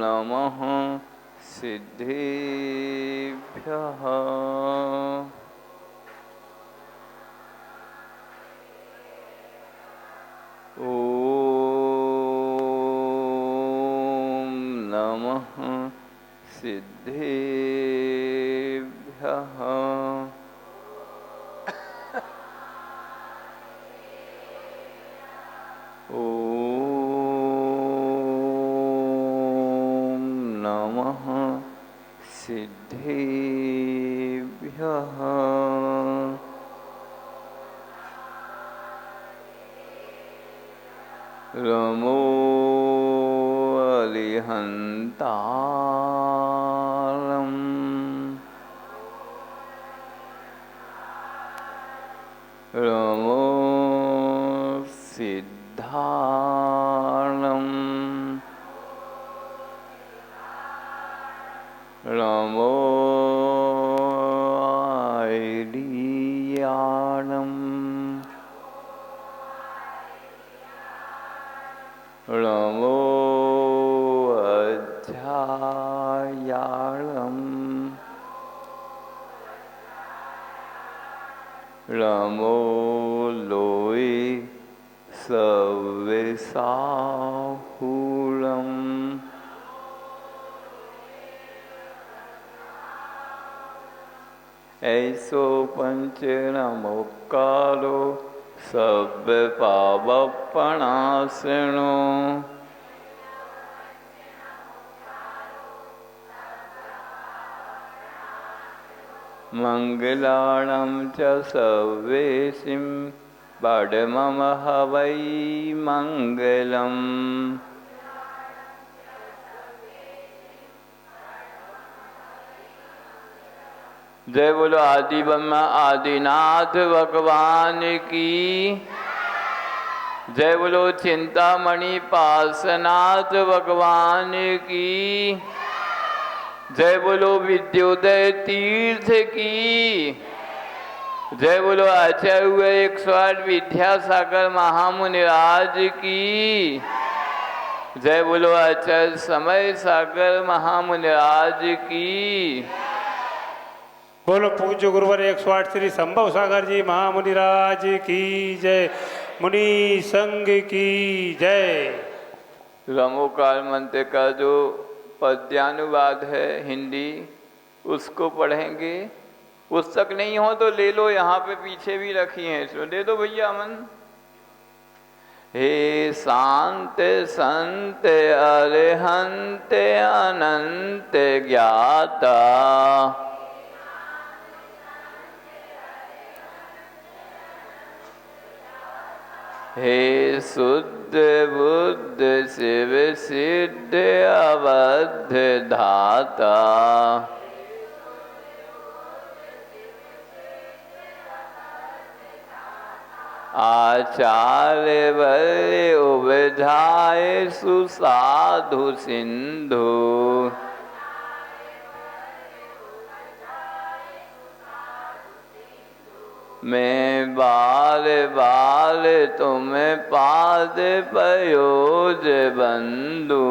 नमः सिद्धेभ्यः। ॐ नमः सिद्धेभ्यः। ॐ नमः सिद्धेभ्यः। रमो अलिहन्तारम् रमो सिद्धारणम् रमो ऐडियाणम् रमो अध्यायाणम् रमो लोये सव्यसाहुरम् ऐसो पंच नमोकारो सब पावपणासनो मंगलाणं च सव्येसिं बडमम हवै मंगलम्। जय बोलो आदि ब्रह्मा आदिनाथ भगवान की। जय बोलो चिंतामणि पार्श्वनाथ भगवान की। जय बोलो विद्योदय तीर्थ की। जय बोलो आचार्य हुए 108 विद्यासागर महामुनिराज की। जय बोलो आचार्य समय सागर महामुनिराज की। बोलो पूज्य गुरुवर 108 श्री संभव सागर जी महामुनिराज की जय। मुनि संघ की जय। रमोकाल मंत्र का जो पद्यानुवाद है हिंदी, उसको पढ़ेंगे। पुस्तक नहीं हो तो ले लो, यहाँ पे पीछे भी रखी है, इसको दे दो भैया अमन। हे शांत संत अरहंत अनंत ज्ञाता, हे शुद्ध बुद्ध शिव सिद्ध अवध धाता, आचार्य वर्य उबधाय सुसाधु सिंधु, मैं बार बार तुम्हें पाद पयोज बंधु,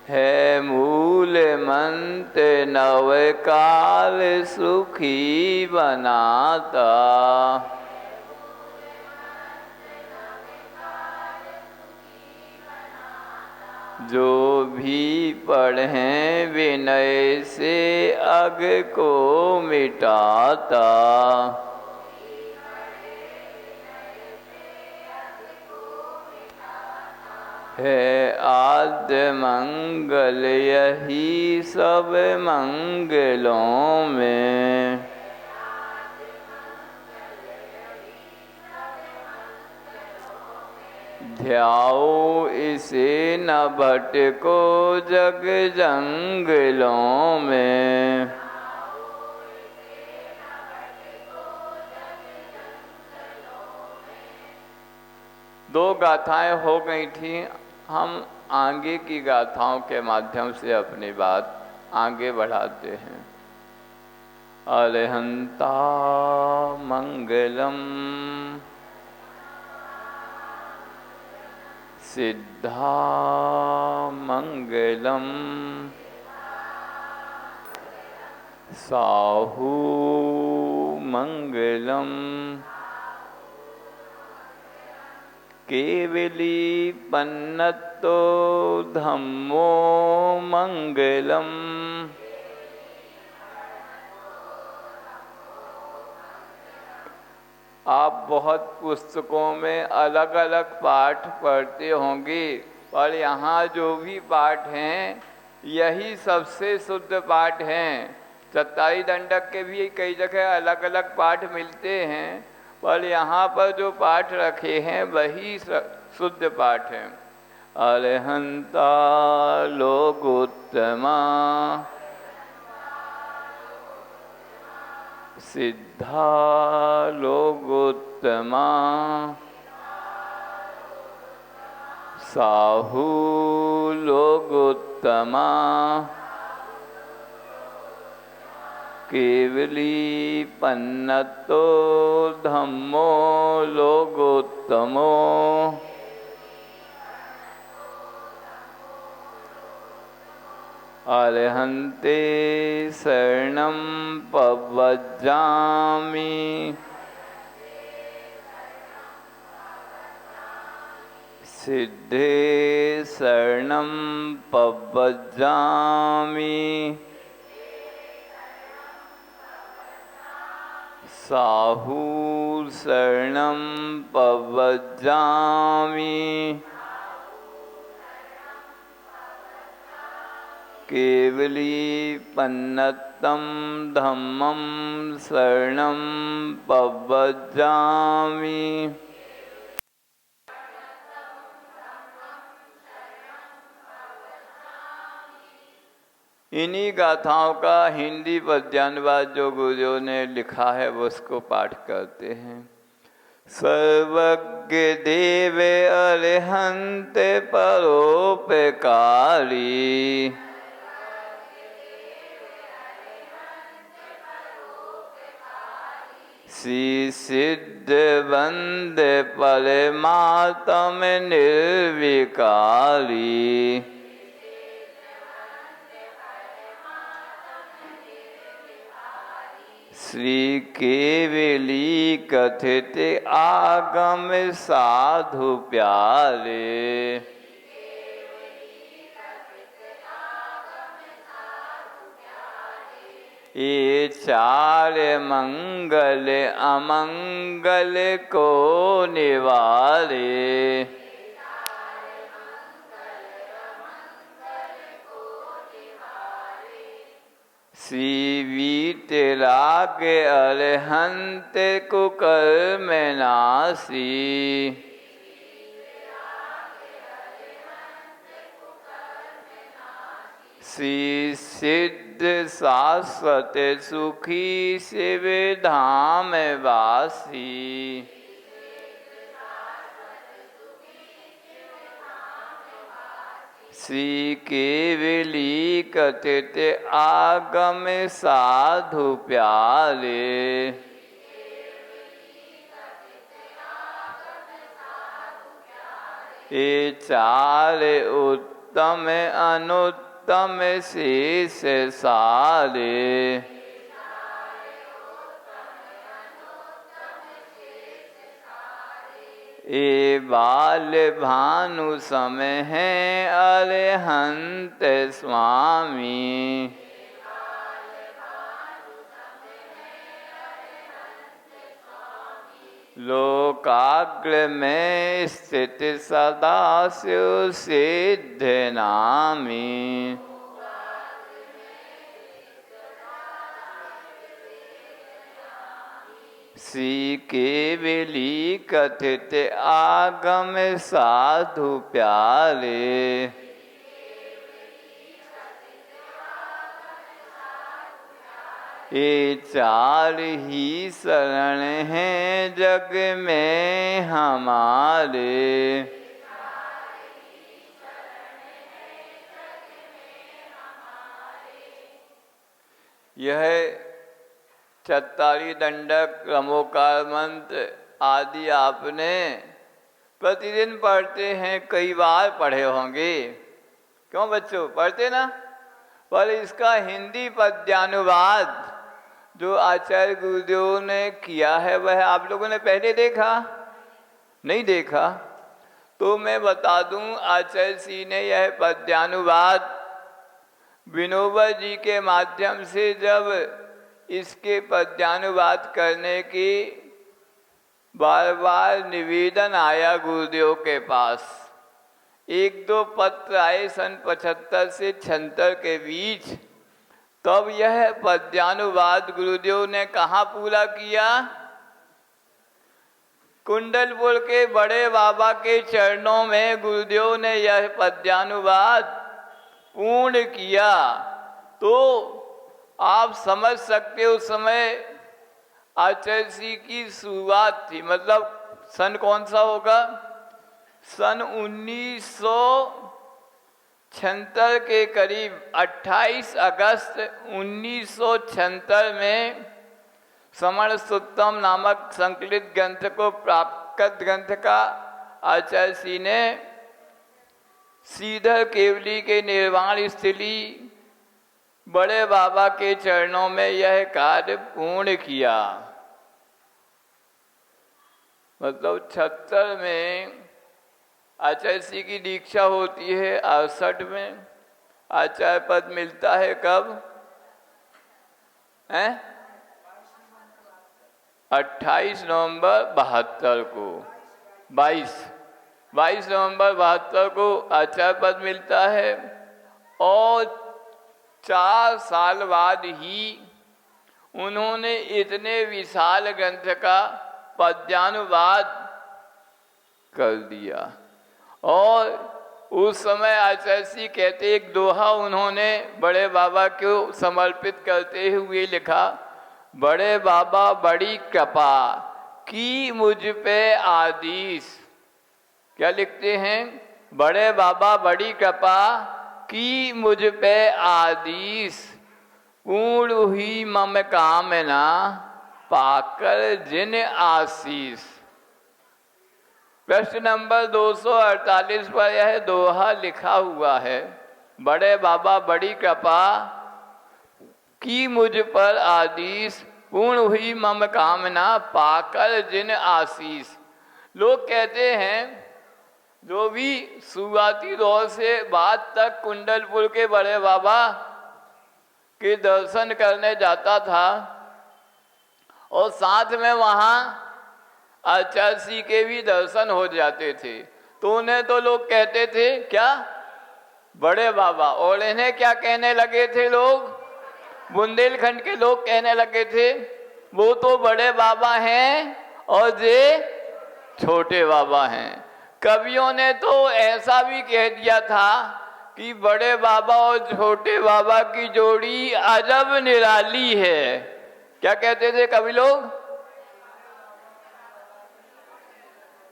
है मूल मंत्र नवकाल सुखी बनाता, जो भी पढ़ें विनय से अग को मिटाता, है आद्य मंगल यही सब मंगलों में, ध्याओ इसे न भटको जग जंगलों में, दो गाथाएं हो गई थी। हम आगे की गाथाओं के माध्यम से अपनी बात आगे बढ़ाते हैं। अरहंता मंगलम सिद्धामंगलम साहूमंगलम केवली पन्नतो धम्मो मंगलम। आप बहुत पुस्तकों में अलग अलग पाठ पढ़ते होंगे, पर यहाँ जो भी पाठ हैं यही सबसे शुद्ध पाठ हैं। चत्तारी दंडक के भी कई जगह अलग अलग पाठ मिलते हैं, पर यहाँ पर जो पाठ रखे हैं वही शुद्ध पाठ हैं। अरहंता लोकोत्तमा सिद्धा लोकोत्तमा साहू लोकोत्तमा केवली पन्नतो धम्मो लोकोत्तमो। अरहन्ते शरणं पव्रजामि सिद्धे शरणं पव्रजामि साहू शरणं पव्रजामि केवली पन्नतं धम्मं शरणं पव्रजामि। इन्हीं गाथाओं का हिंदी पद्यानुवाद जो गुरुओं ने लिखा है वो उसको पाठ करते हैं। सर्वज्ञ देव अरहंत परोपकारी श्री सिद्ध वंद परमात्म निर्विकारी श्री केवली कथित आगम साधु प्यारे ये चार मंगल अमंगल को निवारे श्री वीतराग अरहंत कुकर्म नासी श्री सिद्ध शाश्वत सुखी शिव धाम वासी श्री केवली कथित आगम साधु प्यारे ये चार उत्तम अनुत्तम शेष सारे ये बाल भानु समय हैं अरहंत स्वामी लोकाग्र में स्थित सदाशिव सिद्ध नामी श्री केवली कथित आगम साधु प्यारे ये चार ही शरण हैं जग में हमारे यह चत्तारी दंडक रमोकार मंत्र आदि आपने प्रतिदिन पढ़ते हैं, कई बार पढ़े होंगे, क्यों बच्चों पढ़ते ना। पर इसका हिंदी पद्यानुवाद जो आचार्य गुरुदेव ने किया है वह आप लोगों ने पहले देखा नहीं देखा? तो मैं बता दूं, आचार्य जी ने यह पद्यानुवाद विनोबा जी के माध्यम से जब इसके पद्यानुवाद करने की बार बार निवेदन आया गुरुदेव के पास, एक दो पत्र आए सन 75 से 76 के बीच, तब यह पद्यानुवाद गुरुदेव ने कहाँ पूरा किया? कुंडलपुर के बड़े बाबा के चरणों में गुरुदेव ने यह पद्यानुवाद पूर्ण किया। तो आप समझ सकते उस समय आचार्य जी की शुरुआत थी, मतलब सन कौन सा होगा? सन 1976 के करीब 28 अगस्त 1976 में समण सुत्तम नामक संकलित ग्रंथ को प्राप्त ग्रंथ का आचार्य जी ने श्रीधर केवली के निर्वाण स्थली बड़े बाबा के चरणों में यह कार्य पूर्ण किया। मतलब 76 में आचार्य जी की दीक्षा होती है, 68 में आचार्य पद मिलता है कब? 28 नवंबर 72 को, 22 नवंबर 72 को आचार्य पद मिलता है। और 4 साल बाद ही उन्होंने इतने विशाल ग्रंथ का पद्यानुवाद कर दिया। और उस समय आचार्य जी कहते, एक दोहा उन्होंने बड़े बाबा को समर्पित करते हुए लिखा, बड़े बाबा बड़ी कृपा की मुझ पे आदेश। क्या लिखते हैं? बड़े बाबा बड़ी कृपा की मुझ पे आदेश, पूर्ण हुई मम कामना पाकर जिन आशीष। प्रश्न नंबर 248 पर यह दोहा लिखा हुआ है, बड़े बाबा बड़ी कृपा की मुझ पर आदेश, पूर्ण हुई मम कामना पाकर जिन आशीष। लोग कहते हैं जो भी शुरुआती दौर से बाद तक कुंडलपुर के बड़े बाबा के दर्शन करने जाता था और साथ में वहाँ आचार्य जी के भी दर्शन हो जाते थे, तो उन्हें तो लोग कहते थे क्या? बड़े बाबा। और इन्हें क्या कहने लगे थे लोग? बुंदेलखंड के लोग कहने लगे थे, वो तो बड़े बाबा हैं और ये छोटे बाबा हैं। कवियों ने तो ऐसा भी कह दिया था कि बड़े बाबा और छोटे बाबा की जोड़ी अजब निराली है। क्या कहते थे कवि लोग?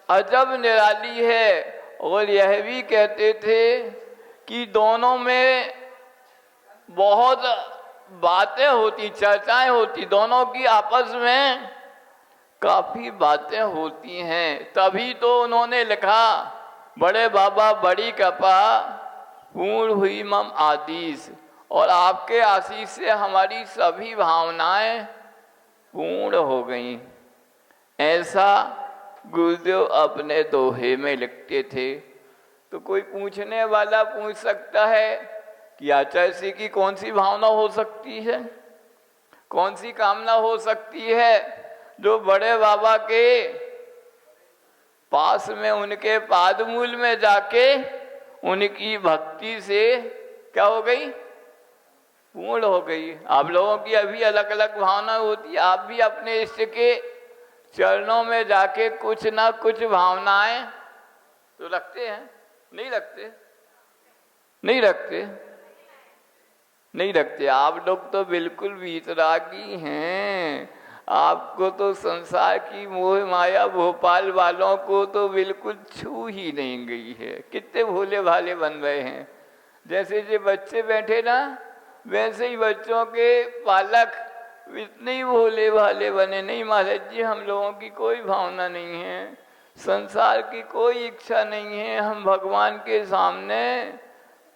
अजब निराली है। और यह भी कहते थे कि दोनों में बहुत बातें होती, चर्चाएं होती, दोनों की आपस में काफी बातें होती हैं। तभी तो उन्होंने लिखा, बड़े बाबा बड़ी कृपा पूर्ण हुई मम आशीष। और आपके आशीष से हमारी सभी भावनाएं पूर्ण हो गई। ऐसा गुरुदेव अपने दोहे में लिखते थे। तो कोई पूछने वाला पूछ सकता है कि आचार्य जी की कौन सी भावना हो सकती है, कौन सी कामना हो सकती है जो बड़े बाबा के पास में उनके पादमूल में जाके उनकी भक्ति से क्या हो गई? पूर्ण हो गई। आप लोगों की अभी अलग अलग भावना होती है, आप भी अपने इष्ट के चरणों में जाके कुछ ना कुछ भावनाएं तो रखते हैं, नहीं रखते? नहीं रखते, नहीं रखते। आप लोग तो बिल्कुल वीतरागी हैं। आपको तो संसार की मोह माया भोपाल वालों को तो बिल्कुल छू ही नहीं गई है। कितने भोले भाले बन गए हैं। जैसे जो बच्चे बैठे ना, वैसे ही बच्चों के पालक इतने ही भोले भाले बने। नहीं महाराज जी, हम लोगों की कोई भावना नहीं है, संसार की कोई इच्छा नहीं है, हम भगवान के सामने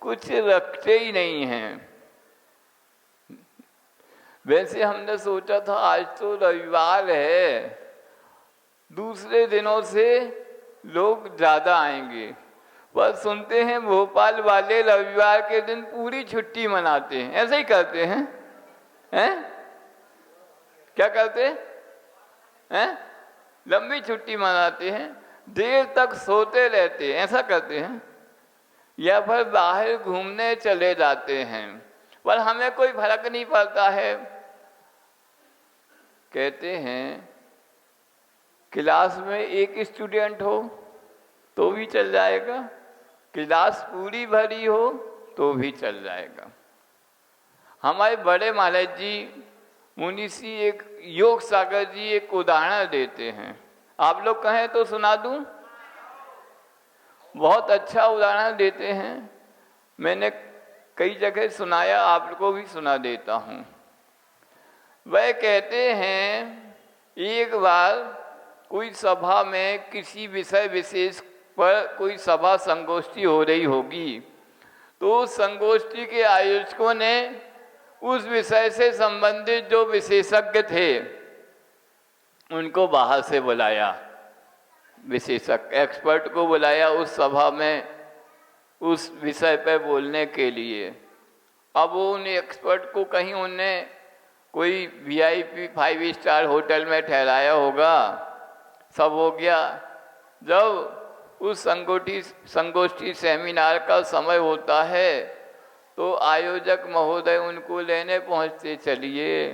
कुछ रखते ही नहीं हैं। वैसे हमने सोचा था आज तो रविवार है, दूसरे दिनों से लोग ज़्यादा आएंगे, पर सुनते हैं भोपाल वाले रविवार के दिन पूरी छुट्टी मनाते हैं। ऐसे ही करते हैं, हैं? क्या करते हैं? लंबी छुट्टी मनाते हैं, देर तक सोते रहते हैं, ऐसा करते हैं, या फिर बाहर घूमने चले जाते हैं, पर हमें कोई फर्क नहीं पड़ता है। कहते हैं क्लास में एक स्टूडेंट हो तो भी चल जाएगा, क्लास पूरी भरी हो तो भी चल जाएगा। हमारे बड़े महाराज जी मुनीसी एक योग सागर जी एक उदाहरण देते हैं, आप लोग कहें तो सुना दूं। बहुत अच्छा उदाहरण देते हैं, मैंने कई जगह सुनाया, आप लोगों को भी सुना देता हूं। वह कहते हैं एक बार कोई सभा में किसी विषय विशेष पर कोई सभा संगोष्ठी हो रही होगी, तो उस संगोष्ठी के आयोजकों ने उस विषय से संबंधित जो विशेषज्ञ थे उनको बाहर से बुलाया, विशेषज्ञ एक्सपर्ट को बुलाया उस सभा में उस विषय पर बोलने के लिए। अब वो उन एक्सपर्ट को कहीं उनने कोई VIP 5 स्टार होटल में ठहराया होगा, सब हो गया। जब उस संगोष्ठी सेमिनार का समय होता है तो आयोजक महोदय उनको लेने पहुंचते, चलिए।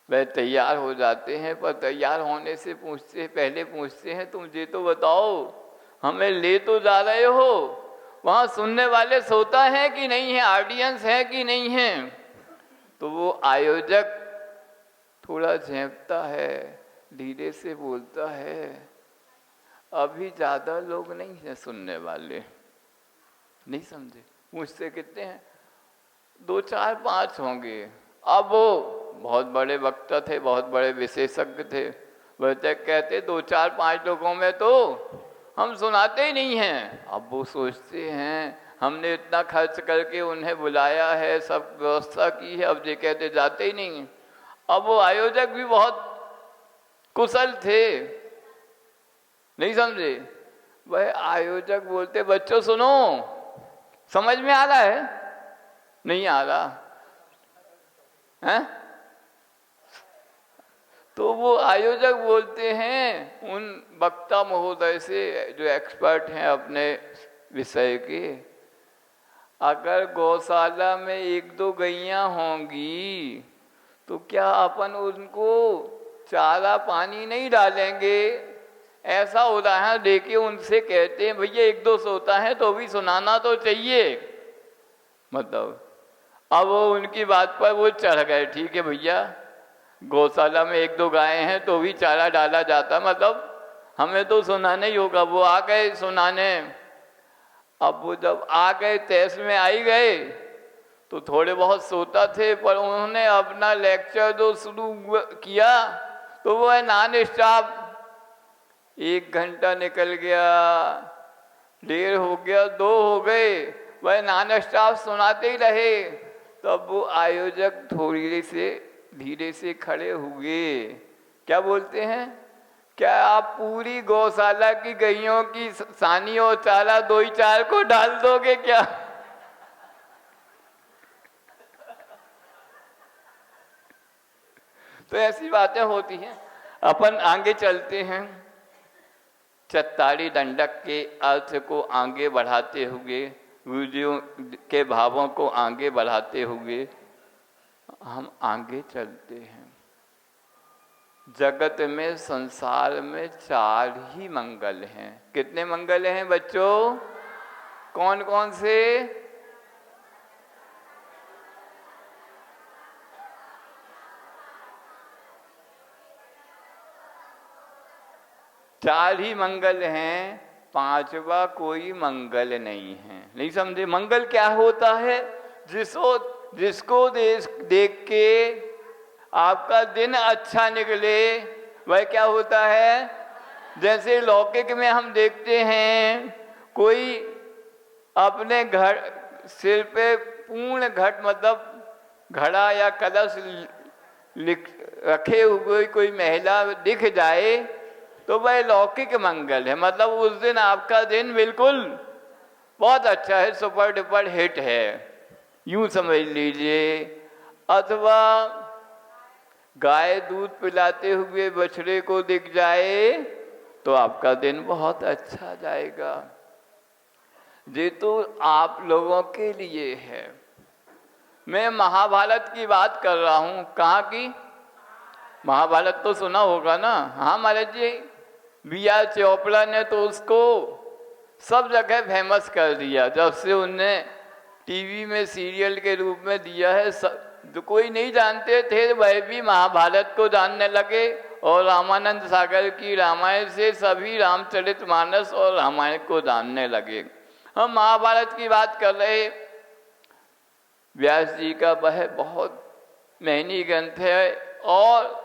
वह तैयार हो जाते हैं, पर तैयार होने से पहले पूछते हैं, तुम ये तो बताओ हमें ले तो जा रहे हो, वहाँ सुनने वाले सोता है कि नहीं है, ऑडियंस है कि नहीं है। तो वो आयोजक थोड़ा झेंपता है, धीरे से बोलता है, अभी ज़्यादा लोग नहीं हैं सुनने वाले। नहीं समझे? मुझसे कितने हैं? 2, 4, 5 होंगे। अब वो बहुत बड़े वक्ता थे, बहुत बड़े विशेषज्ञ थे, वह तक कहते 2, 4, 5 लोगों में तो हम सुनाते ही नहीं हैं। अब वो सोचते हैं हमने इतना खर्च करके उन्हें बुलाया है, सब व्यवस्था की है, अब ये कहते जाते ही नहीं हैं। अब वो आयोजक भी बहुत कुशल थे, नहीं समझे? वह आयोजक बोलते, बच्चों सुनो, समझ में आ रहा है? नहीं आ रहा है? तो वो आयोजक बोलते हैं उन वक्ता महोदय से जो एक्सपर्ट हैं अपने विषय के, अगर गौशाला में 1-2 गैयां होंगी तो क्या अपन उनको चारा पानी नहीं डालेंगे? ऐसा उदाहरण देके उनसे कहते हैं, भैया 1-2 सोता है तो भी सुनाना तो चाहिए। मतलब अब वो उनकी बात पर वो चढ़ गए, ठीक है भैया, गौशाला में 1-2 गायें हैं तो भी चारा डाला जाता, मतलब हमें तो सुनाना ही होगा। वो आ गए सुनाने। अब वो जब आ गए, तैस में आई गए, तो थोड़े बहुत सोता थे, पर उन्होंने अपना लेक्चर जो शुरू किया तो वो है नॉन स्टॉप। 1 घंटा निकल गया, 1.5 हो गया, 2 हो गए, वह नॉन स्टॉप सुनाते ही रहे। तब वो आयोजक थोड़ी से धीरे से खड़े हुए, क्या बोलते हैं, क्या आप पूरी गौशाला की गैयों की सानी और चारा 2 ही 4 को डाल दोगे क्या? तो ऐसी बातें होती हैं। अपन आगे चलते हैं, चत्तारी दंडक के अर्थ को आगे बढ़ाते हुए, गुरुजियों के भावों को आगे बढ़ाते हुए हम आगे चलते हैं। जगत में, संसार में 4 ही मंगल हैं। कितने मंगल हैं बच्चों? कौन कौन से? चार ही मंगल हैं, 5वां कोई मंगल नहीं है। नहीं समझे? मंगल क्या होता है? जिसको देख के आपका दिन अच्छा निकले, वह क्या होता है? जैसे लौकिक में हम देखते हैं कोई अपने घर सिर पे पूर्ण घट मतलब घड़ा या कलश रखे हुए कोई महिला दिख जाए तो वह लौकिक मंगल है, मतलब उस दिन आपका दिन बिल्कुल बहुत अच्छा है, सुपर डुपर हिट है, यूं समझ लीजिए। अथवा गाय दूध पिलाते हुए बछड़े को दिख जाए तो आपका दिन बहुत अच्छा जाएगा। ये तो आप लोगों के लिए है। मैं महाभारत की बात कर रहा हूँ। कहाँ की? महाभारत तो सुना होगा ना। हाँ महाराज जी, B.R. चोपड़ा ने तो उसको सब जगह फेमस कर दिया। जब से उनने टीवी में सीरियल के रूप में दिया है, जो कोई नहीं जानते थे वह भी महाभारत को जानने लगे, और रामानंद सागर की रामायण से सभी रामचरितमानस और रामायण को जानने लगे। हम महाभारत की बात कर रहे। व्यास जी का वह बहुत महनी ग्रंथ है और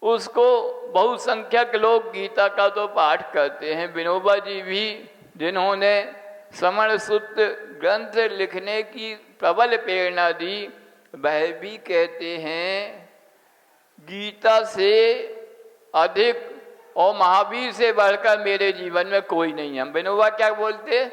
उसको बहुसंख्यक लोग गीता का तो पाठ करते हैं। विनोबा जी भी, जिन्होंने समण सूत्र ग्रंथ लिखने की प्रबल प्रेरणा दी, वह भी कहते हैं गीता से अधिक और महावीर से बढ़कर मेरे जीवन में कोई नहीं है। विनोबा क्या बोलते?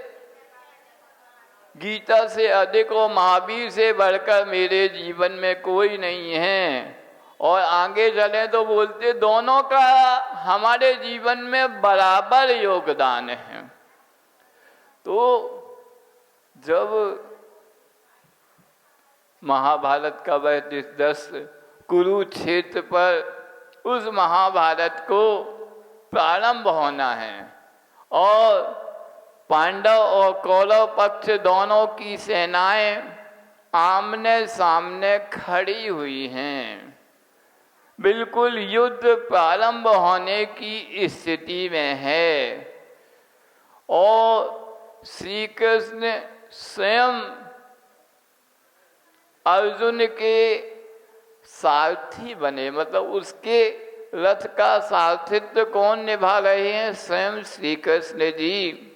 गीता से अधिक और महावीर से बढ़कर मेरे जीवन में कोई नहीं है। और आगे चले तो बोलते दोनों का हमारे जीवन में बराबर योगदान है। तो जब महाभारत का वह दृश्य कुरुक्षेत्र पर उस महाभारत को प्रारंभ होना है और पांडव और कौरव पक्ष दोनों की सेनाएं आमने सामने खड़ी हुई हैं, बिल्कुल युद्ध प्रारंभ होने की स्थिति में है। और श्री कृष्ण स्वयं अर्जुन के सारथी बने, मतलब उसके रथ का सारथित्व कौन निभा रहे हैं? स्वयं श्री कृष्ण जी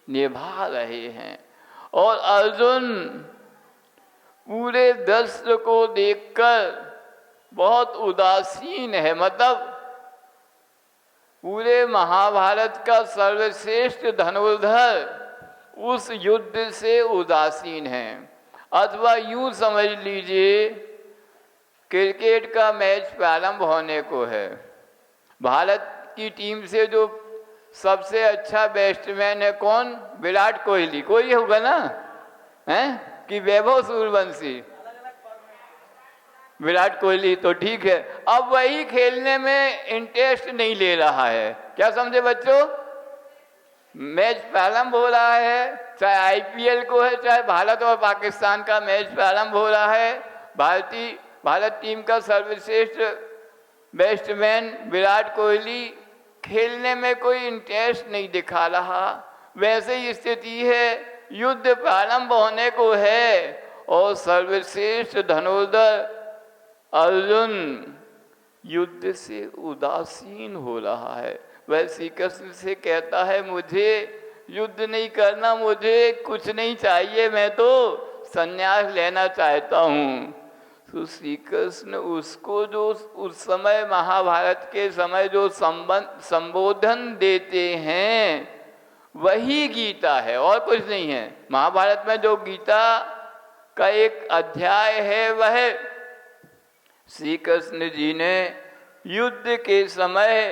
निभा रहे हैं। और अर्जुन पूरे दृश्य को देखकर बहुत उदासीन है, मतलब पूरे महाभारत का सर्वश्रेष्ठ धनुर्धर उस युद्ध से उदासीन है। अथवा यूं समझ लीजिए क्रिकेट का मैच प्रारंभ होने को है। भारत की टीम से जो सबसे अच्छा बैट्समैन है कौन? विराट कोहली। कोई होगा ना, हैं कि वैभव सूर्यवंशी? विराट कोहली तो ठीक है। अब वही खेलने में इंटरेस्ट नहीं ले रहा है। क्या समझे बच्चों? मैच प्रारंभ हो रहा है, चाहे आईपीएल को है, चाहे भारत और पाकिस्तान का मैच प्रारंभ हो रहा है। भारत टीम का सर्वश्रेष्ठ बैट्समैन विराट कोहली खेलने में कोई इंटरेस्ट नहीं दिखा रहा। वैसे ही स्थिति है, युद्ध प्रारंभ होने को है और सर्वश्रेष्ठ धनुर्धर अर्जुन युद्ध से उदासीन हो रहा है। वह श्री कृष्ण से कहता है मुझे युद्ध नहीं करना, मुझे कुछ नहीं चाहिए, मैं तो संन्यास लेना चाहता हूँ। तो श्री कृष्ण उसको जो उस समय महाभारत के समय जो संबोधन देते हैं वही गीता है और कुछ नहीं है। महाभारत में जो गीता का एक अध्याय है वह श्री कृष्ण जी ने युद्ध के समय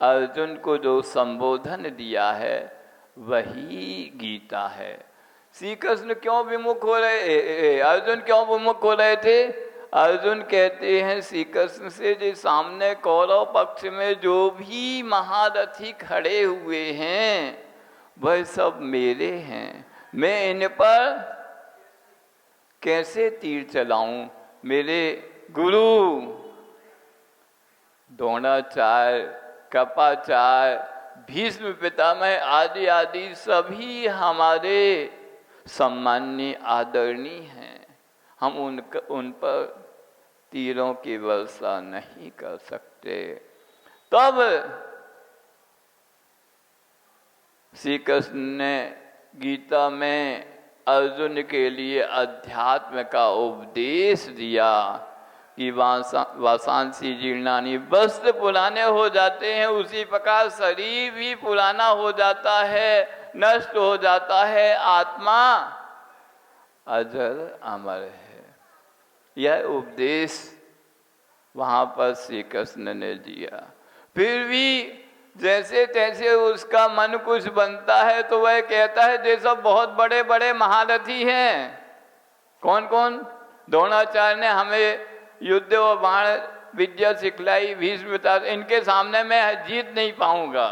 अर्जुन को जो संबोधन दिया है वही गीता है। श्री कृष्ण क्यों विमुख हो रहे, अर्जुन क्यों विमुख हो रहे थे? अर्जुन कहते हैं श्री कृष्ण से, जो सामने कौरव पक्ष में जो भी महारथी खड़े हुए हैं वह सब मेरे हैं, मैं इन पर कैसे तीर चलाऊं? मेरे गुरु द्रोणाचार्य, कृपाचार्य, भीष्म पितामह आदि आदि सभी हमारे सम्माननीय आदरणीय हैं। हम उन पर तीरों की वर्षा नहीं कर सकते। तब श्री कृष्ण ने गीता में अर्जुन के लिए अध्यात्म का उपदेश दिया कि वासांसी जीर्णानि, वस्त्र पुराने हो जाते हैं, उसी प्रकार शरीर भी पुराना हो जाता है, नष्ट हो जाता है, आत्मा अजर अमर है। यह उपदेश वहाँ पर श्री कृष्ण ने दिया। फिर भी जैसे तैसे उसका मन कुछ बनता है तो वह कहता है ये सब बहुत बड़े बड़े महारथी हैं। कौन कौन? द्रोणाचार्य ने हमें युद्ध और बाण विद्या सिखलाई, भीष्म, इनके सामने मैं जीत नहीं पाऊंगा,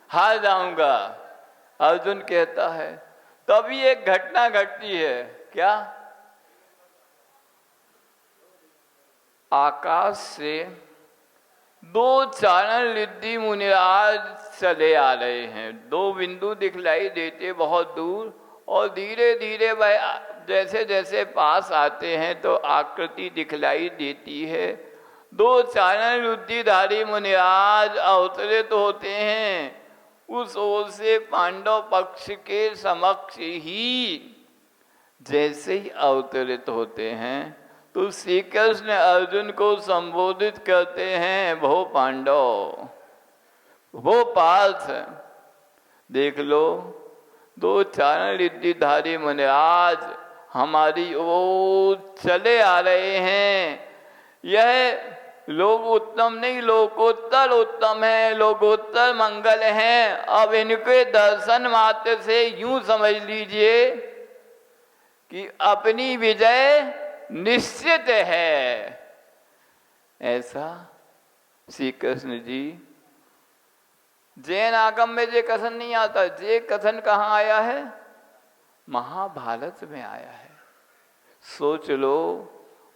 हार जाऊंगा। अर्जुन कहता है तभी एक घटना घटती है। क्या? आकाश से दो चारण रिद्धि मुनिराज चले आ रहे हैं। दो बिंदु दिखलाई देते बहुत दूर, और धीरे धीरे वह जैसे जैसे पास आते हैं तो आकृति दिखलाई देती है। दो चारण रुद्धिधारी मुनिराज अवतरित होते हैं। उस ओर से पांडव पक्ष के समक्ष ही जैसे ही अवतरित होते हैं तो श्री कृष्ण अर्जुन को संबोधित करते हैं, भो पांडव, वो पार्थ, देख लो दो चारण रिद्धिधारी मुनिराज हमारी ओर चले आ रहे हैं। यह लोग उत्तम नहीं, लोकोत्तर उत्तम है, लोकोत्तर मंगल हैं। अब इनके दर्शन मात्र से यूं समझ लीजिए कि अपनी विजय निश्चित है। ऐसा श्री कृष्ण जी, जैन आगम में ये कथन नहीं आता। ये कथन कहाँ आया है? महाभारत में आया है। सोच लो,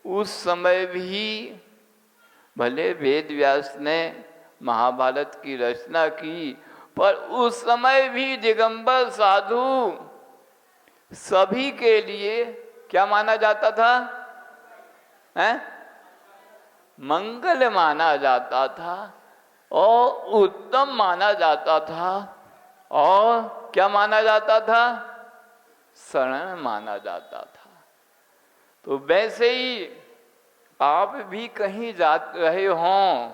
उस समय भी भले वेद व्यास ने महाभारत की रचना की, पर उस समय भी दिगंबर साधु सभी के लिए क्या माना जाता था? मंगल माना जाता था और उत्तम माना जाता था, और क्या माना जाता था? शरण माना जाता था। तो वैसे ही आप भी कहीं जा रहे हों,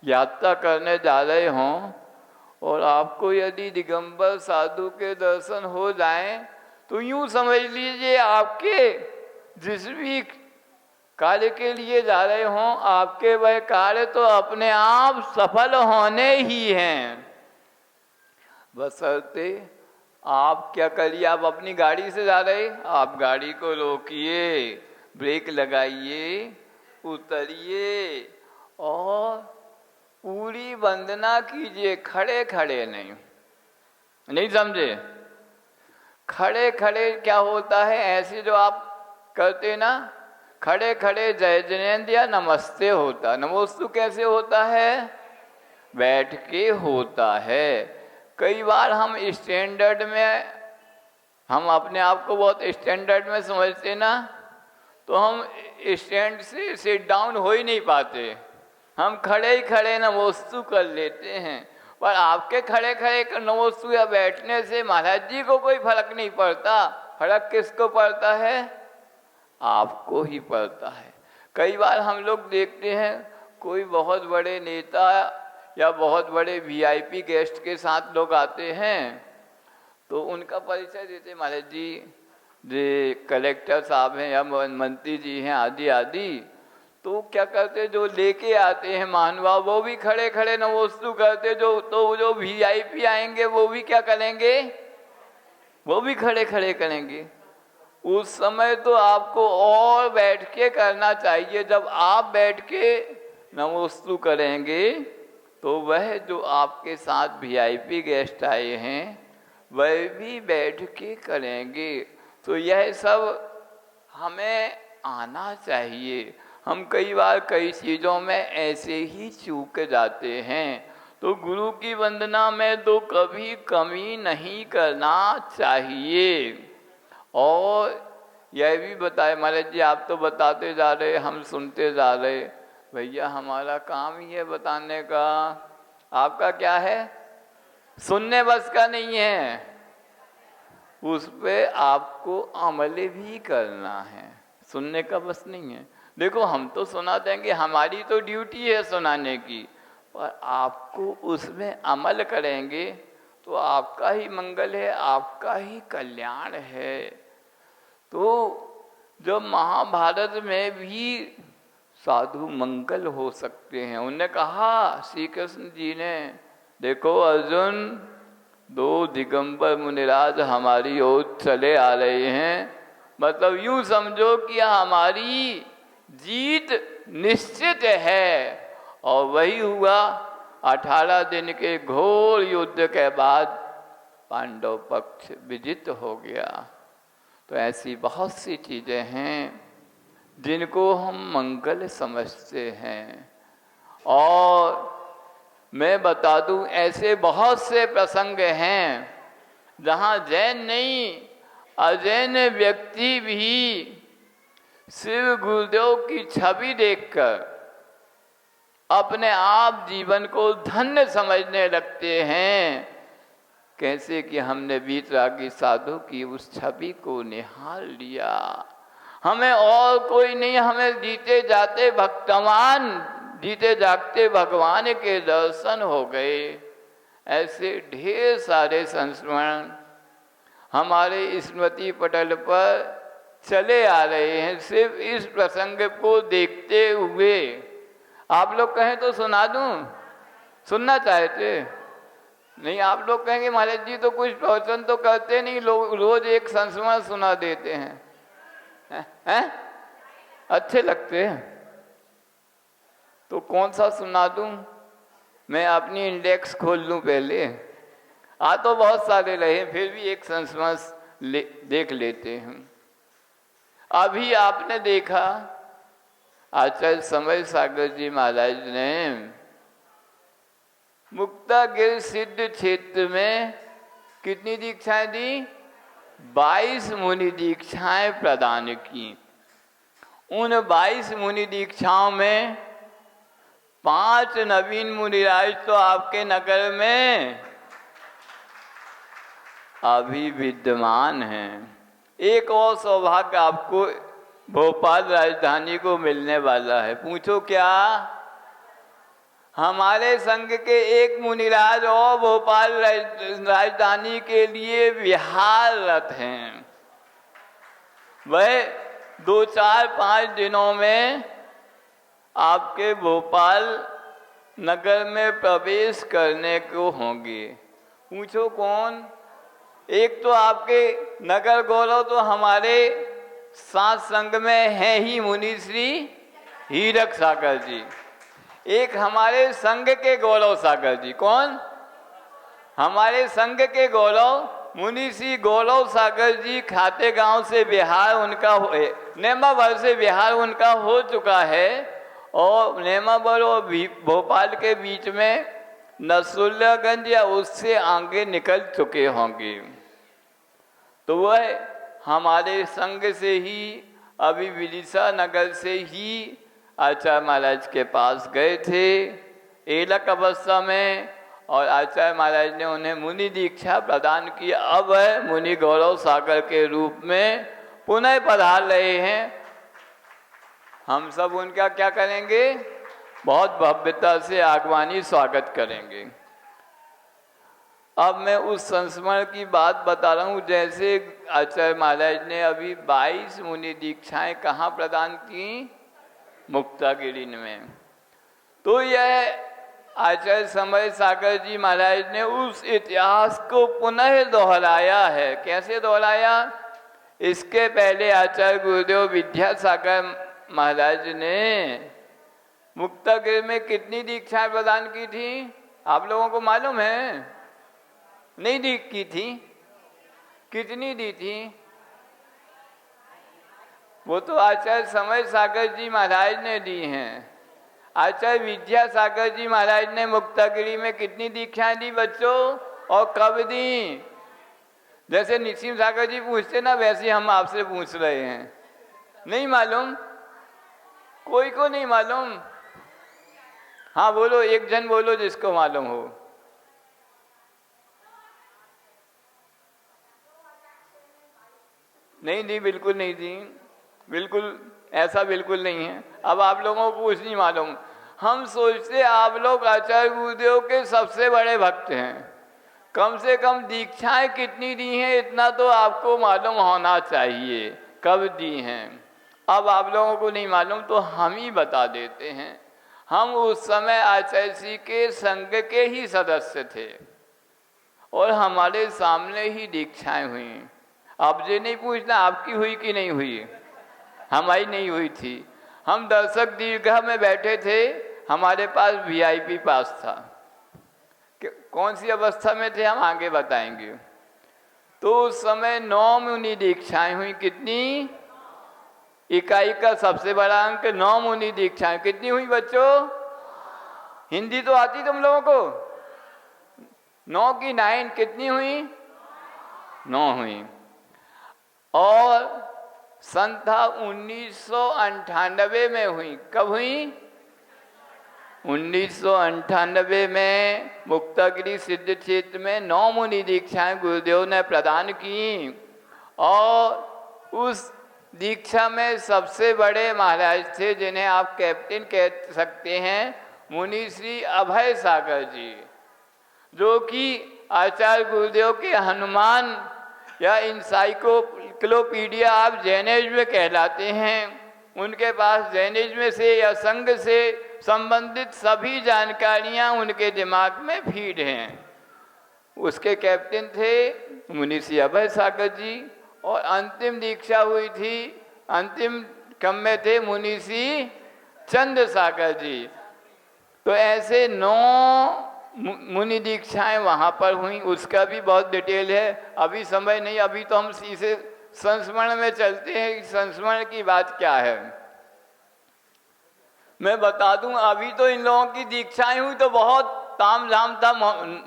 यात्रा करने जा रहे हों, और आपको यदि दिगंबर साधु के दर्शन हो जाएं तो यूं समझ लीजिए आपके जिस भी कार्य के लिए जा रहे हों, आपके वह कार्य तो अपने आप सफल होने ही हैं। बशर्ते आप क्या करिए, आप अपनी गाड़ी से जा रहे, आप गाड़ी को रोकिए, ब्रेक लगाइए, उतरिए और पूरी वंदना कीजिए। खड़े खड़े नहीं समझे? खड़े खड़े क्या होता है? ऐसे जो आप करते ना, खड़े खड़े जय जनेन्द्र या नमस्ते होता। नमोस्तु कैसे होता है? बैठ के होता है। कई बार हम स्टैंडर्ड में, हम अपने आप को बहुत स्टैंडर्ड में समझते ना, तो हम स्टैंड से सिट डाउन हो ही नहीं पाते, हम खड़े ही खड़े नमोस्तु कर लेते हैं। पर आपके खड़े खड़े नमोस्तु या बैठने से महाराज जी को कोई फर्क नहीं पड़ता। फर्क किसको पड़ता है? आपको ही पड़ता है। कई बार हम लोग देखते हैं कोई बहुत बड़े नेता या बहुत बड़े वीआईपी गेस्ट के साथ लोग आते हैं तो उनका परिचय देते, महाराज जी जे कलेक्टर साहब हैं या मंत्री जी हैं आदि आदि। तो क्या करते, जो लेके आते हैं महानुभाव वो भी खड़े खड़े नमोस्तु करते। जो वीआईपी आएंगे वो भी क्या करेंगे? वो भी खड़े खड़े करेंगे। उस समय तो आपको और बैठ के करना चाहिए। जब आप बैठ के नमोस्तु करेंगे तो वह जो आपके साथ वीआईपी गेस्ट आए हैं वह भी बैठ के करेंगे। तो यह सब हमें आना चाहिए। हम कई बार कई चीज़ों में ऐसे ही चूक जाते हैं। तो गुरु की वंदना में तो कभी कमी नहीं करना चाहिए। और यह भी बताए, महाराज जी आप तो बताते जा रहे, हम सुनते जा रहे। भैया हमारा काम ही है बताने का। आपका क्या है? सुनने बस का नहीं है, उस पे आपको अमल भी करना है। सुनने का बस नहीं है। देखो हम तो सुना देंगे, हमारी तो ड्यूटी है सुनाने की, पर आपको उसमें अमल करेंगे तो आपका ही मंगल है, आपका ही कल्याण है। तो जो महाभारत में भी साधु मंगल हो सकते हैं। उन्होंने कहा श्री कृष्ण जी ने, देखो अर्जुन, दो दिगंबर मुनिराज हमारी ओर चले आ रहे हैं, मतलब यूं समझो कि हमारी जीत निश्चित है। और वही हुआ, 18 दिन के घोर युद्ध के बाद पांडव पक्ष विजित हो गया। तो ऐसी बहुत सी चीजें हैं जिनको हम मंगल समझते हैं। और मैं बता दूं, ऐसे बहुत से प्रसंग हैं जहां जैन नहीं अजैन व्यक्ति भी शिव गुरुदेव की छवि देखकर अपने आप जीवन को धन्य समझने लगते हैं। कैसे कि हमने वीतरागी साधु की उस छवि को निहाल लिया। हमें और कोई नहीं, हमें जीते जाते भक्तवान, जीते जागते भगवान के दर्शन हो गए। ऐसे ढेर सारे संस्मरण हमारे स्मृति पटल पर चले आ रहे हैं, सिर्फ इस प्रसंग को देखते हुए। आप लोग कहें तो सुना दूं? सुनना चाहते नहीं? आप लोग कहेंगे महाराज जी तो कुछ प्रवचन तो करते नहीं, लोग रोज एक संस्मरण सुना देते हैं। अच्छे लगते हैं तो कौन सा सुना दूं? मैं अपनी इंडेक्स खोल लूं पहले। आ तो बहुत सारे रहे, फिर भी एक संस्मरण देख लेते हैं। अभी आपने देखा आचार्य समय सागर जी महाराज ने मुक्तागिर सिद्ध क्षेत्र में कितनी दीक्षाएं दी? 22 मुनि दीक्षाएं प्रदान की। उन 22 मुनि दीक्षाओं में 5 नवीन मुनिराज तो आपके नगर में अभी विद्यमान हैं। एक और सौभाग्य आपको भोपाल राजधानी को मिलने वाला है। पूछो क्या? हमारे संघ के एक मुनिराज और भोपाल राजधानी के लिए विहाररत हैं। वह 2, 4, 5 दिनों में आपके भोपाल नगर में प्रवेश करने को होंगे। पूछो कौन? एक तो आपके नगर गौरव तो हमारे साथ संघ में है ही मुनि श्री हीरक सागर जी। एक हमारे संघ के गौरव सागर जी। कौन? हमारे संघ के गौरव मुनि श्री गौरव सागर जी। खाते गांव से बिहार उनका नेमावर से बिहार उनका हो चुका है, और नेमावर और भोपाल के बीच में नसरुल्लागंज या उससे आगे निकल चुके होंगे। तो वह हमारे संघ से ही अभी विदिशा नगर से ही आचार्य महाराज के पास गए थे एलक अवस्था में, और आचार्य महाराज ने उन्हें मुनि दीक्षा प्रदान की। अब वह मुनि गौरव सागर के रूप में पुनः पधार रहे हैं। हम सब उनका क्या करेंगे? बहुत भव्यता से आगवानी स्वागत करेंगे। अब मैं उस संस्मरण की बात बता रहा हूँ। जैसे आचार्य महाराज ने अभी 22 मुनि दीक्षाएं कहाँ प्रदान की? मुक्तागिरी में। तो यह आचार्य समय सागर जी महाराज ने उस इतिहास को पुनः दोहराया है। कैसे दोहराया? इसके पहले आचार्य गुरुदेव विद्यासागर महाराज ने मुक्तागिरी में कितनी दीक्षाएं प्रदान की थी? आप लोगों को मालूम है? नहीं की थी? कितनी दी थी? वो तो आचार्य समय सागर जी महाराज ने दी हैं। आचार्य विद्यासागर जी महाराज ने मुक्तागिरी में कितनी दीक्षाएं दी बच्चों, और कब दी? जैसे निसीम सागर जी पूछते ना, वैसे हम आपसे पूछ रहे हैं। नहीं मालूम? कोई को नहीं मालूम? हाँ बोलो, एक जन बोलो जिसको मालूम हो। नहीं दी, बिल्कुल नहीं दी, बिल्कुल ऐसा बिल्कुल नहीं है। अब आप लोगों को कुछ नहीं मालूम, हम सोचते आप लोग आचार्य गुरुदेव के सबसे बड़े भक्त हैं, कम से कम दीक्षाएं कितनी दी हैं इतना तो आपको मालूम होना चाहिए, कब दी हैं। अब आप लोगों को नहीं मालूम तो हम ही बता देते हैं। हम उस समय आचार्य जी के संघ के ही सदस्य थे और हमारे सामने ही दीक्षाएं हुई। आप ये नहीं पूछना आपकी हुई कि नहीं हुई, हमारी नहीं हुई थी। हम दर्शक दीर्घा में बैठे थे, हमारे पास वीआईपी पास था। कौन सी अवस्था में थे हम आगे बताएंगे। तो उस समय 9 मुनि दीक्षाएं हुई। कितनी? इकाई का सबसे बड़ा अंक 9 मुनि दीक्षाएं। कितनी हुई बच्चों? हिंदी तो आती तुम लोगों को? 9 की 9 कितनी हुई? 9 हुई। और सन था 1998 में हुई। कब हुई? 1998 में मुक्तागिरी सिद्ध क्षेत्र में 9 मुनि दीक्षाएं गुरुदेव ने प्रदान की। और उस दीक्षा में सबसे बड़े महाराज थे जिन्हें आप कैप्टन कह सकते हैं, मुनि श्री अभय सागर जी, जो कि आचार्य गुरुदेव के हनुमान या इंसाइक्लोपीडिया आप जैनिज्म कहलाते हैं। उनके पास जैनिज्म से या संघ से संबंधित सभी जानकारियां उनके दिमाग में फीड हैं। उसके कैप्टन थे मुनि श्री अभय सागर जी। और अंतिम दीक्षा हुई थी, अंतिम क्रम में थे मुनि श्री चंद्र सागर जी। तो ऐसे 9 मुनि दीक्षाएं वहाँ पर हुई। उसका भी बहुत डिटेल है, अभी समय नहीं, अभी तो हम सीधे संस्मरण में चलते हैं कि संस्मरण की बात क्या है। मैं बता दूं, अभी तो इन लोगों की दीक्षाएं हुई तो बहुत तामझाम था।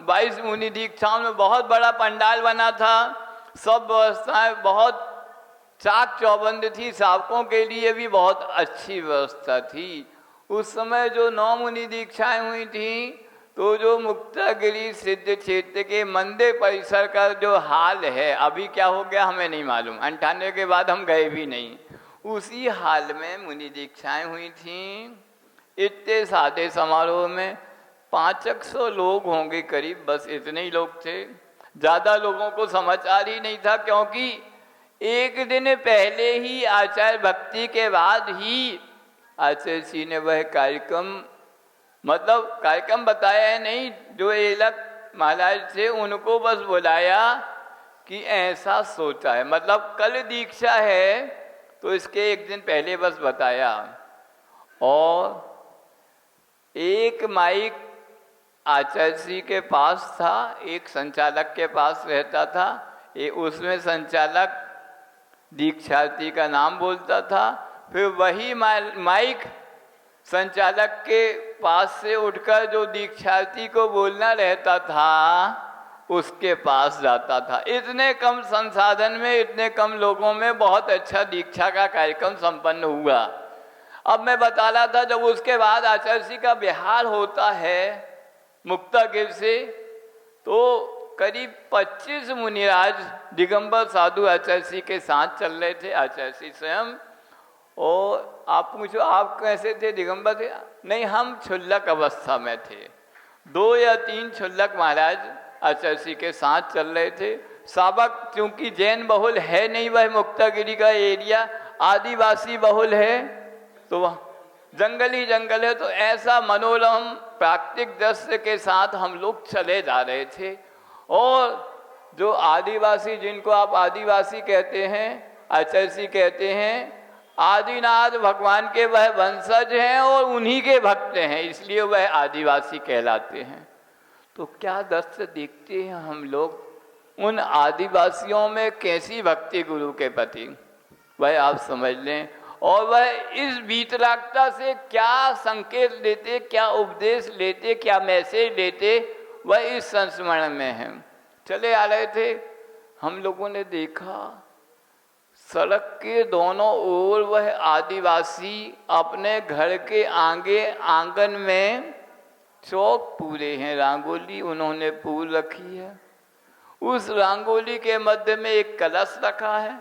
22 मुनि दीक्षाओं में बहुत बड़ा पंडाल बना था, सब व्यवस्थाएं बहुत चाक चौबंद थी, सावकों के लिए भी बहुत अच्छी व्यवस्था थी। उस समय जो 9 मुनि दीक्षाएं हुई थी, तो जो मुक्तागिरी सिद्ध क्षेत्र के मंदिर परिसर का जो हाल है, अभी क्या हो गया हमें नहीं मालूम, 98 के बाद हम गए भी नहीं, उसी हाल में मुनि दीक्षाएं हुई थी। इतने सादे समारोह में 500 लोग होंगे करीब, बस इतने ही लोग थे। ज़्यादा लोगों को समाचार ही नहीं था, क्योंकि एक दिन पहले ही आचार्य भक्ति के बाद ही आचार्य जी ने वह कार्यक्रम, मतलब कार्यक्रम बताया है नहीं, जो एलक महाराज थे उनको बस बुलाया कि ऐसा सोचा है, मतलब कल दीक्षा है तो इसके एक दिन पहले बस बताया। और एक माइक आचार्य जी के पास था, एक संचालक के पास रहता था, उसमें संचालक दीक्षार्थी का नाम बोलता था, फिर वही माइक संचालक के पास से उठकर जो दीक्षार्थी को बोलना रहता था उसके पास जाता था। इतने कम संसाधन में, इतने कम लोगों में बहुत अच्छा दीक्षा का कार्यक्रम संपन्न हुआ। अब मैं बता रहा था, जब उसके बाद आचार्य जी का बिहार होता है मुक्तागिर से, तो करीब 25 मुनिराज दिगंबर साधु आचार्य जी के साथ चल रहे थे, आचार्य जी स्वयं। और आप पूछो आप कैसे थे? दिगंबर थे? नहीं, हम क्षुल्लक अवस्था में थे। 2 या 3 क्षुल्लक महाराज आचार्य जी के साथ चल रहे थे। साबक चूंकि जैन बहुल है नहीं, वह मुक्तागिरी का एरिया आदिवासी बहुल है, तो वह जंगल ही जंगल है। तो ऐसा मनोरम प्राकृतिक दृश्य के साथ हम लोग चले जा रहे थे। और जो आदिवासी, जिनको आप आदिवासी कहते हैं, आचार्य जी कहते हैं, आदिनाथ भगवान के वह वंशज हैं और उन्हीं के भक्त हैं, इसलिए वह आदिवासी कहलाते हैं। तो क्या दृश्य देखते हैं हम लोग उन आदिवासियों में, कैसी भक्ति गुरु के प्रति, वह आप समझ लें। और वह इस वीतरागता से क्या संकेत लेते, क्या उपदेश लेते, क्या मैसेज लेते, वह इस संस्मरण में है। चले आ रहे थे, हम लोगों ने देखा सड़क के दोनों ओर वह आदिवासी अपने घर के आगे आंगन में चौक पूरे हैं, रंगोली उन्होंने पूर रखी है। उस रंगोली के मध्य में एक कलश रखा है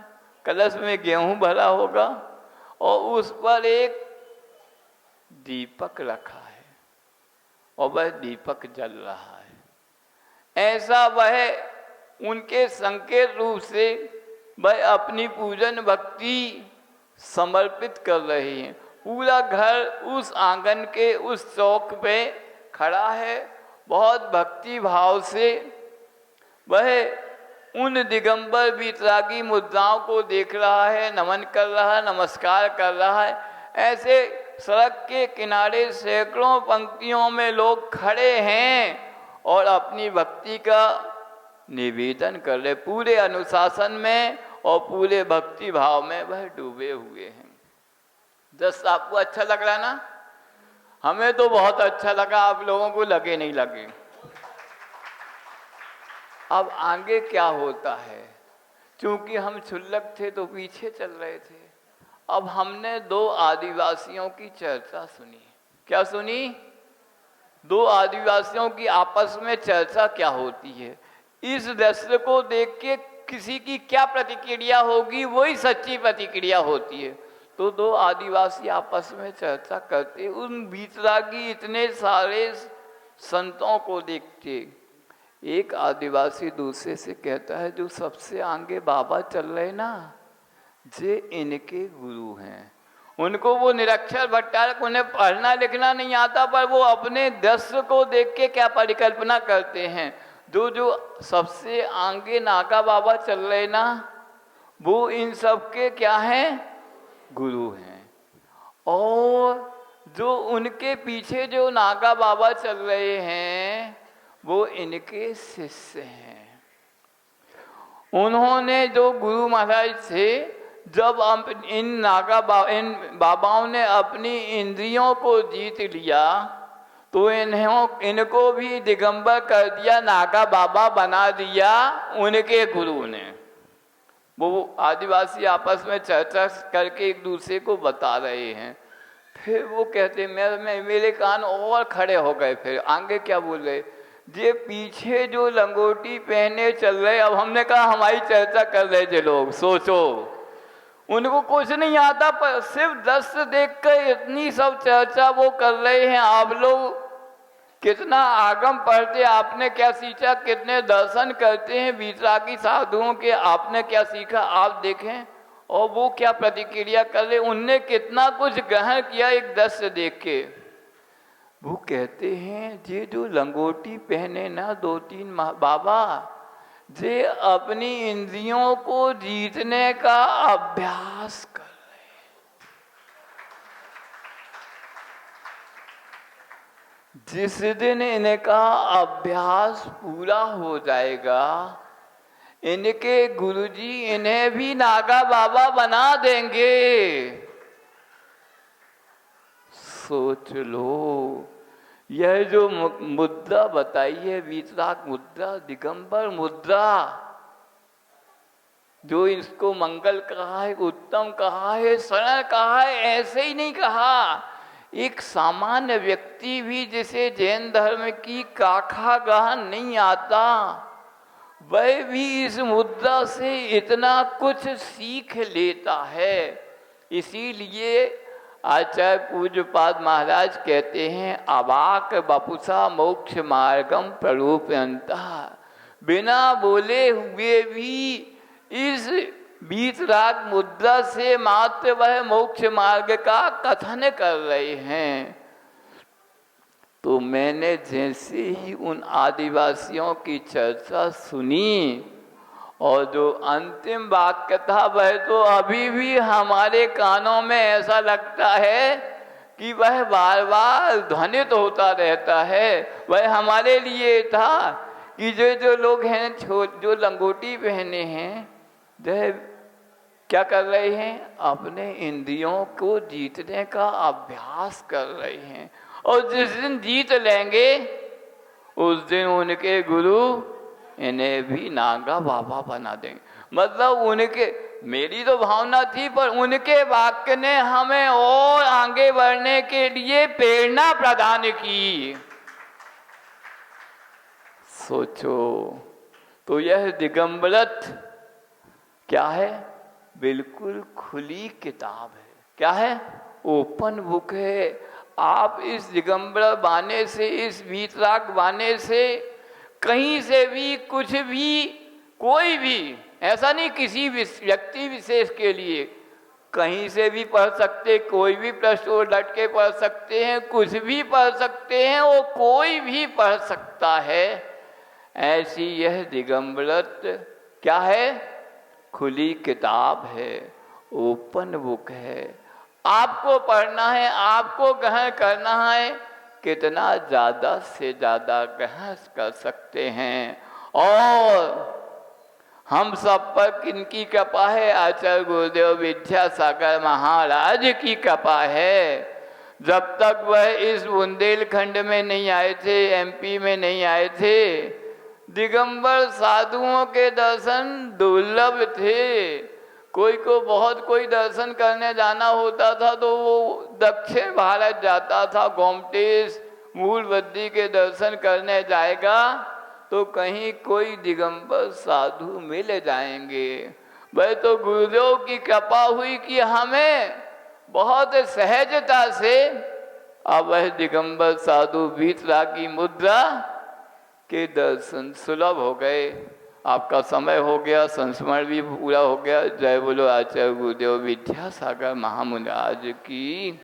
कलश में गेहूं भरा होगा और उस पर एक दीपक रखा है और वह दीपक जल रहा है। ऐसा वह उनके संकेत रूप से वह अपनी पूजन भक्ति समर्पित कर रही हैं। पूरा घर उस आंगन के उस चौक पे खड़ा है, बहुत भक्ति भाव से वह उन दिगंबर वीतरागी मुद्राओं को देख रहा है, नमन कर रहा है, नमस्कार कर रहा है। ऐसे सड़क के किनारे सैकड़ों पंक्तियों में लोग खड़े हैं और अपनी भक्ति का निवेदन कर रहे, पूरे अनुशासन में और पूरे भक्ति भाव में वह डूबे हुए हैं। दस आपको अच्छा लग रहा ना? हमें तो बहुत अच्छा लगा, आप लोगों को लगे नहीं लगे। अब आगे क्या होता है, क्योंकि हम क्षुल्लक थे तो पीछे चल रहे थे। अब हमने दो आदिवासियों की चर्चा सुनी। क्या सुनी? दो आदिवासियों की आपस में चर्चा क्या होती है। इस दृश्य को देख के किसी की क्या प्रतिक्रिया होगी, वही सच्ची प्रतिक्रिया होती है। तो दो आदिवासी आपस में चर्चा करते, उन वीतरागी इतने सारे संतों को देखते। एक आदिवासी दूसरे से कहता है, जो सबसे आगे बाबा चल रहे ना, जे इनके गुरु हैं। उनको वो निरक्षर भट्टारक, उन्हें पढ़ना लिखना नहीं आता, पर वो अपने दृश्य को देख के क्या परिकल्पना करते हैं, जो सबसे आगे नागा बाबा चल रहे ना, वो इन सब के क्या हैं? गुरु हैं। और जो उनके पीछे जो नागा बाबा चल रहे हैं, वो इनके शिष्य हैं। उन्होंने जो गुरु महाराज थे, जब इन बाबाओं ने अपनी इंद्रियों को जीत लिया तो इनको भी दिगंबर कर दिया, नागा बाबा बना दिया उनके गुरु ने। वो आदिवासी आपस में चर्चा करके एक दूसरे को बता रहे हैं। फिर वो कहते मेरे कान और खड़े हो गए। फिर आगे क्या बोल रहे, जे पीछे जो लंगोटी पहने चल रहे। अब हमने कहा हमारी चर्चा कर रहे थे लोग, सोचो उनको कुछ नहीं आता, पर सिर्फ दृश्य देखकर इतनी सब चर्चा वो कर रहे हैं। आप लोग कितना आगम पढ़ते, आपने क्या सीखा, कितने दर्शन करते हैं वीतरागी साधुओं के, आपने क्या सीखा आप देखें। और वो क्या प्रतिक्रिया कर रहे, उनने कितना कुछ ग्रहण किया एक दृश्य देख के। वो कहते हैं ये जो लंगोटी पहने ना दो तीन बाबा, जे अपनी इंद्रियों को जीतने का अभ्यास कर रहे हैं। जिस दिन इनका अभ्यास पूरा हो जाएगा, इनके गुरुजी इन्हें भी नागा बाबा बना देंगे। सोच लो, यह जो मुद्रा बताई है, वीतराग मुद्रा, दिगंबर मुद्रा, जो इसको मंगल कहा है, उत्तम कहा है, शरण कहा है, ऐसे ही नहीं कहा। एक सामान्य व्यक्ति भी जिसे जैन धर्म की काखा गाह नहीं आता, वह भी इस मुद्रा से इतना कुछ सीख लेता है। इसीलिए आचार्य पूज्यपाद महाराज कहते हैं, अवाक बपुसा मोक्ष मार्गम प्ररूपयन्तः। बिना बोले हुए भी इस वीतराग मुद्रा से मात्र वह मोक्ष मार्ग का कथन कर रहे हैं। तो मैंने जैसे ही उन आदिवासियों की चर्चा सुनी, और जो अंतिम वाक्य था वह तो अभी भी हमारे कानों में ऐसा लगता है कि वह बार बार ध्वनित होता रहता है। वह हमारे लिए था कि जो लोग हैं, जो लंगोटी पहने हैं, वह क्या कर रहे हैं, अपने इंद्रियों को जीतने का अभ्यास कर रहे हैं। और जिस दिन जीत लेंगे उस दिन उनके गुरु इन्हें भी नागा बाबा बना देंगे। मतलब उनके, मेरी तो भावना थी, पर उनके वाक्य ने हमें और आगे बढ़ने के लिए प्रेरणा प्रदान की। सोचो, तो यह दिगंबरत क्या है? बिल्कुल खुली किताब है। क्या है? ओपन बुक है। आप इस दिगंबर बाने से, इस वीतराग बाने से कहीं से भी कुछ भी, कोई भी, ऐसा नहीं किसी व्यक्ति विशेष के लिए, कहीं से भी पढ़ सकते, कोई भी प्रश्न उलट के पढ़ सकते हैं, कुछ भी पढ़ सकते हैं, वो कोई भी पढ़ सकता है। ऐसी यह दिगंबरत क्या है? खुली किताब है, ओपन बुक है। आपको पढ़ना है, आपको ग्रहण करना है, कितना ज़्यादा से ज़्यादा ग्रहण कर सकते हैं। और हम सब पर किनकी कृपा है? आचार्य गुरुदेव विद्यासागर महाराज की कृपा है। जब तक वह इस बुंदेलखंड में नहीं आए थे, एमपी में नहीं आए थे, दिगंबर साधुओं के दर्शन दुर्लभ थे। कोई को बहुत कोई दर्शन करने जाना होता था तो वो दक्षिण भारत जाता था, गोमटेश मूलबद्री के दर्शन करने जाएगा तो कहीं कोई दिगंबर साधु मिल जाएंगे। वह तो गुरुदेव की कृपा हुई कि हमें बहुत सहजता से अब वह दिगंबर साधु वीतरागी मुद्रा के दर्शन सुलभ हो गए। आपका समय हो गया, संस्मरण भी पूरा हो गया। जय बोलो आचार्य गुरुदेव विद्यासागर महामुनि आज की।